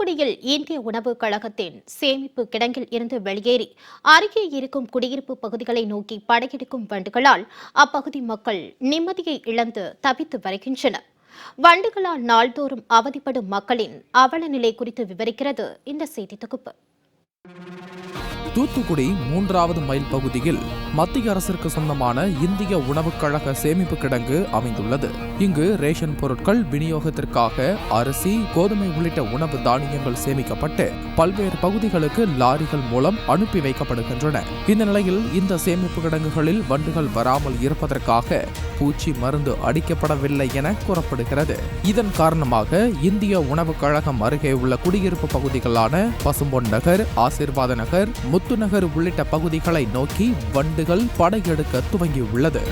தூத்துக்குடியில் இந்திய உணவுக் கழகத்தின் சேமிப்பு கிடங்கில் இருந்து வெளியேறி அருகே இருக்கும் குடியிருப்பு பகுதிகளை நோக்கி படையெடுக்கும் வண்டுகளால் அப்பகுதி மக்கள் நிம்மதியை இழந்து தவித்து வருகின்றனர். வண்டுகளால் நாள்தோறும் அவதிப்படும் மக்களின் அவல நிலை குறித்து விவரிக்கிறது இந்த செய்தி தொகுப்பு. தூத்துக்குடி 3வது மைல் பகுதியில் மத்திய அரசிற்கு சொந்தமான இந்திய உணவுக் கழக சேமிப்பு கிடங்கு அமைந்துள்ளது. இங்கு ரேஷன் பொருட்கள் விநியோகத்திற்காக அரிசி, கோதுமை உள்ளிட்ட உணவு தானியங்கள் சேமிக்கப்பட்டு பல்வேறு பகுதிகளுக்கு லாரிகள் மூலம் அனுப்பி வைக்கப்படுகின்றன. இந்த நிலையில் இந்த சேமிப்பு கிடங்குகளில் வண்டுகள் வராமல் இருப்பதற்காக பூச்சி மருந்து அடிக்கப்படவில்லை என கூறப்படுகிறது. இதன் காரணமாக இந்திய உணவுக் கழகம் அருகே உள்ள குடியிருப்பு பகுதிகளான பசும்பொன் நகர், ஆசீர்வாத நகர், முத்துநகர் உள்ளிட்ட பகுதிகளை நோக்கி வண்டுகள் படையெடுக்க துவங்கியுள்ளது.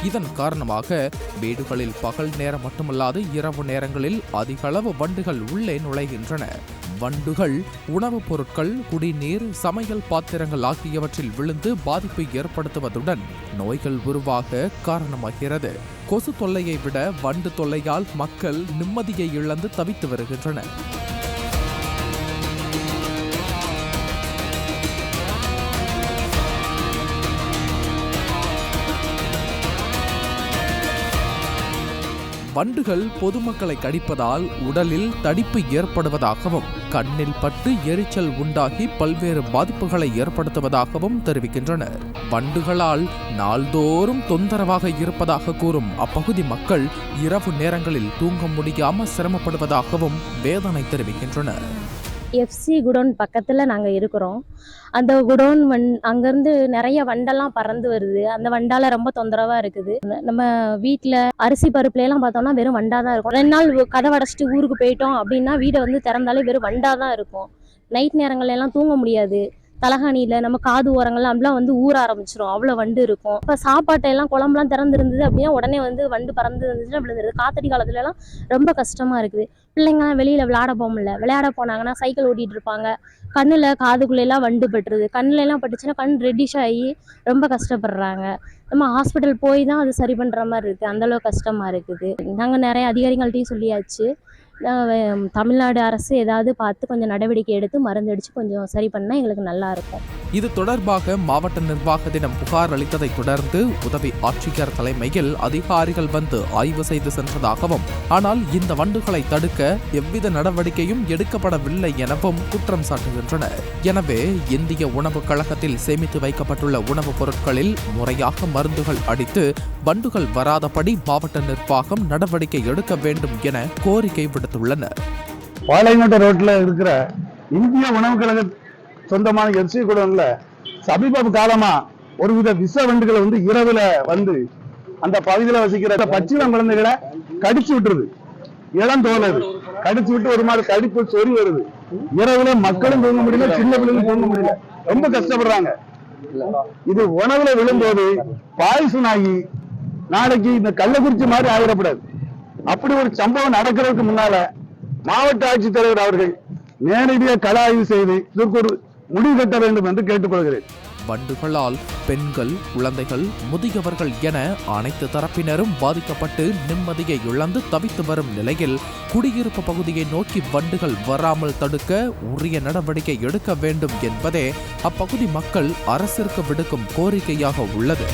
இதன் காரணமாக வீடுகளில் பகல் நேரம் மட்டுமல்லாது இரவு நேரங்களில் அதிக அளவு வண்டுகள் உள்ளே நுழைகின்றன. வண்டுகள் உணவுப் பொருட்கள், குடிநீர், சமையல் பாத்திரங்கள் ஆகியவற்றில் விழுந்து பாதிப்பை ஏற்படுத்துவதுடன் நோய்கள் உருவாக காரணமாகிறது. கொசு தொல்லையை விட வண்டு தொல்லையால் மக்கள் நிம்மதியை இழந்து தவித்து வருகின்றனர். வண்டுகள் பொதுமக்களை கடிப்பதால் உடலில் தடிப்பு ஏற்படுவதாகவும் கண்ணில் பட்டு எரிச்சல் உண்டாகி பல்வேறு பாதிப்புகளை ஏற்படுத்துவதாகவும் தெரிவிக்கின்றனர். வண்டுகளால் நாள்தோறும் தொந்தரவாக இருப்பதாக கூறும் அப்பகுதி மக்கள் இரவு நேரங்களில் தூங்க முடியாமல் சிரமப்படுவதாகவும் வேதனை தெரிவிக்கின்றனர். எஃப்சி குடோன் பக்கத்தில் நாங்கள் இருக்கிறோம். அந்த குடோன் அங்கேருந்து நிறைய வண்டெல்லாம் பறந்து வருது. அந்த வண்டால் ரொம்ப தொந்தரவாக இருக்குது. நம்ம வீட்டில் அரிசி பருப்புலாம் பார்த்தோம்னா வெறும் வண்டாக தான் இருக்கும். 2 நாள் கதவை அடைச்சிட்டு ஊருக்கு போயிட்டோம் அப்படின்னா வீடை திறந்தாலே வெறும் வண்டாக தான் இருக்கும். நைட் நேரங்கள்லாம் தூங்க முடியாது. தலகாணியில் நம்ம காது ஓரங்கள்லாம் அப்படிலாம் ஊற ஆரம்பிச்சிடும். அவ்வளோ வண்டு இருக்கும். இப்போ சாப்பாட்டையெல்லாம் குழம்புலாம் திறந்துருந்தது அப்படின்னா உடனே வண்டு பறந்து வந்துச்சுன்னா விழுந்துருது. காத்தடி காலத்துலலாம் ரொம்ப கஷ்டமாக இருக்குது. பிள்ளைங்கலாம் வெளியில் விளையாட போனாங்கன்னா சைக்கிள் ஓட்டிகிட்டு இருப்பாங்க. கண்ணில் காதுக்குள்ளெல்லாம் வண்டு பட்டுருது. கண்ணிலெல்லாம் பட்டுச்சுன்னா கண் ரெட்டிஷ் ஆகி ரொம்ப கஷ்டப்படுறாங்க. நம்ம ஹாஸ்பிட்டல் போய் தான் அது சரி பண்ணுற மாதிரி இருக்குது. அந்தளவு கஷ்டமாக இருக்குது. நாங்கள் நிறைய அதிகாரிகள்ட்டையும் சொல்லியாச்சு. தமிழ்நாடு அரசு ஏதாவது பார்த்து கொஞ்சம் நடவடிக்கை எடுத்து மருந்து அடித்து கொஞ்சம் சரி பண்ணால் எங்களுக்கு நல்லா இருக்கும். இது தொடர்பாக மாவட்ட நிர்வாகத்திடம் புகார் அளித்ததை தொடர்ந்து உதவி ஆட்சியர் தலைமையில் அதிகாரிகள் ஆய்வு செய்து சென்றதாகவும், ஆனால் இந்த வண்டுகளை தடுக்க எவ்வித நடவடிக்கையும் எடுக்கப்படவில்லை எனவும் குற்றம் சாட்டுகின்றனர். எனவே இந்திய உணவுக் கழகத்தில் சேமித்து வைக்கப்பட்டுள்ள உணவுப் பொருட்களில் முறையாக மருந்துகள் அடித்து வண்டுகள் வராதபடி மாவட்ட நிர்வாகம் நடவடிக்கை எடுக்க வேண்டும் என கோரிக்கை விடுத்துள்ளனர். பாளையங்கோட்டை ரோட்ல இருக்கிற இந்திய உணவுக் கழக சொந்தமான எஃப்சி குடோன்ல சமீப காலமா ஒருவித விஷ வண்டுகளை இரவுல அந்த பகுதியில வசிக்கிற பச்சிளம் குழந்தைகளை கடிச்சு விட்டுருது. இளம் தோணுது கடிச்சு விட்டு ஒரு மாதிரி கடிப்பு சொறி வருது. இரவுல மக்களும் தூங்க முடியல, சின்ன பிள்ளைகளும் தூங்க முடியல, ரொம்ப கஷ்டப்படுறாங்க. இது உணவுல விழும்போது பாய்சன் ஆகி நாளைக்கு இந்த கள்ளக்குறிச்சி மாதிரி ஆகிடக்கூடாது. அப்படி ஒரு சம்பவம் நடக்கிறதுக்கு முன்னால மாவட்ட ஆட்சித்தலைவர் அவர்கள் நேரடியாக கள ஆய்வு செய்து இதற்கு ஒரு முடிவு கட்ட வேண்டும் என்று கேட்டுக்கொள்கிறேன். வண்டுகளால் பெண்கள், குழந்தைகள், முதியவர்கள் என அனைத்து தரப்பினரும் பாதிக்கப்பட்டு நிம்மதியை இழந்து தவித்து வரும் நிலையில் குடியிருப்பு பகுதியை நோக்கி வண்டுகள் வராமல் தடுக்க உரிய நடவடிக்கை எடுக்க வேண்டும் என்பதே அப்பகுதி மக்கள் அரசிற்கு விடுக்கும் கோரிக்கையாக உள்ளது.